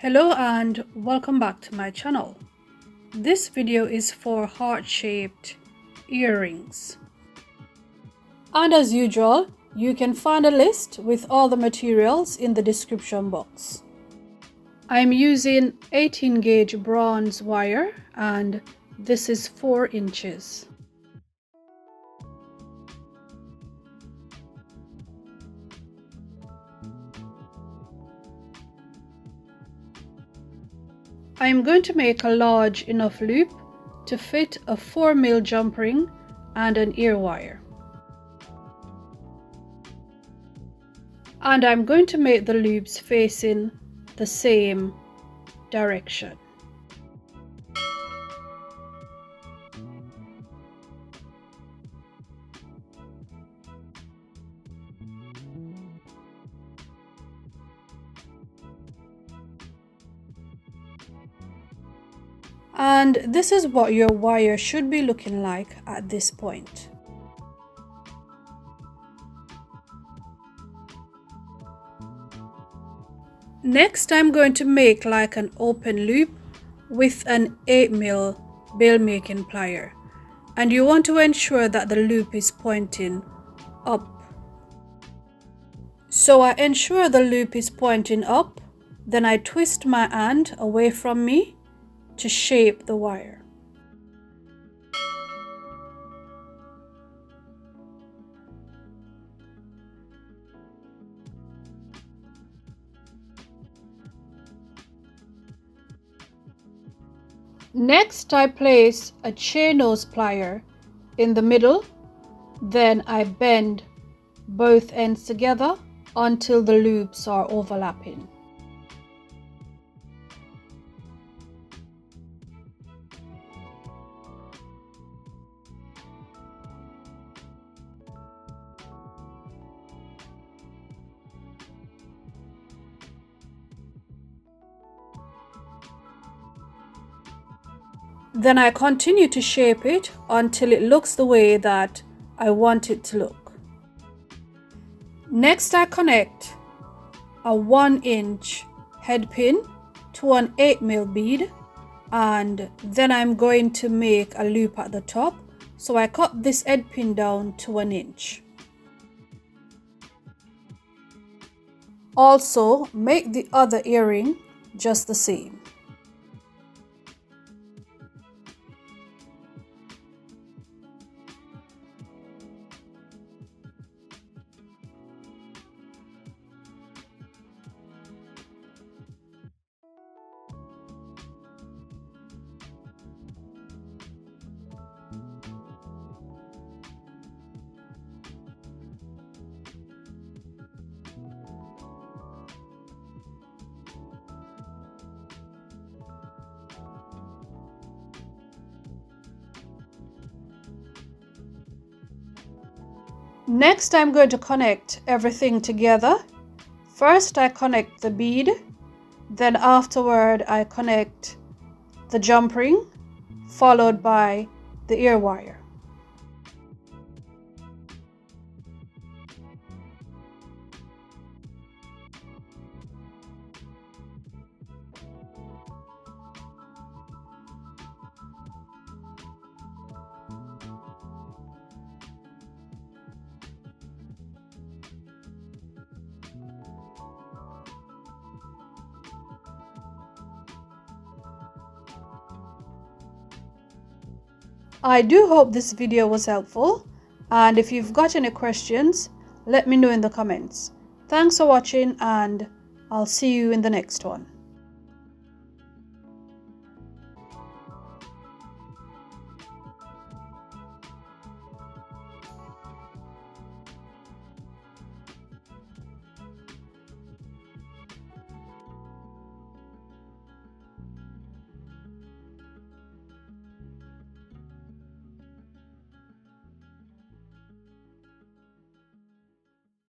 Hello and welcome back to my channel. This video is for heart-shaped earrings. And as usual, you can find a list with all the materials in the description box. I'm using 18 gauge bronze wire and this is 4 inches. I am going to make a large enough loop to fit a 4mm jump ring and an ear wire. And I'm going to make the loops facing the same direction. And this is what your wire should be looking like at this point. Next, I'm going to make like an open loop with an 8mm bail making plier. And you want to ensure that the loop is pointing up. So I ensure the loop is pointing up, then I twist my hand away from me to shape the wire. Next, I place a chain nose plier in the middle, then I bend both ends together until the loops are overlapping. Then I continue to shape it until it looks the way that I want it to look. Next, I connect a 1-inch head pin to an 8mm bead, and then I'm going to make a loop at the top. So I cut this head pin down to 1 inch. Also, make the other earring just the same. Next, I'm going to connect everything together. First, I connect the bead, then afterward, I connect the jump ring, followed by the ear wire. I do hope this video was helpful, and if you've got any questions, let me know in the comments. Thanks for watching and I'll see you in the next one.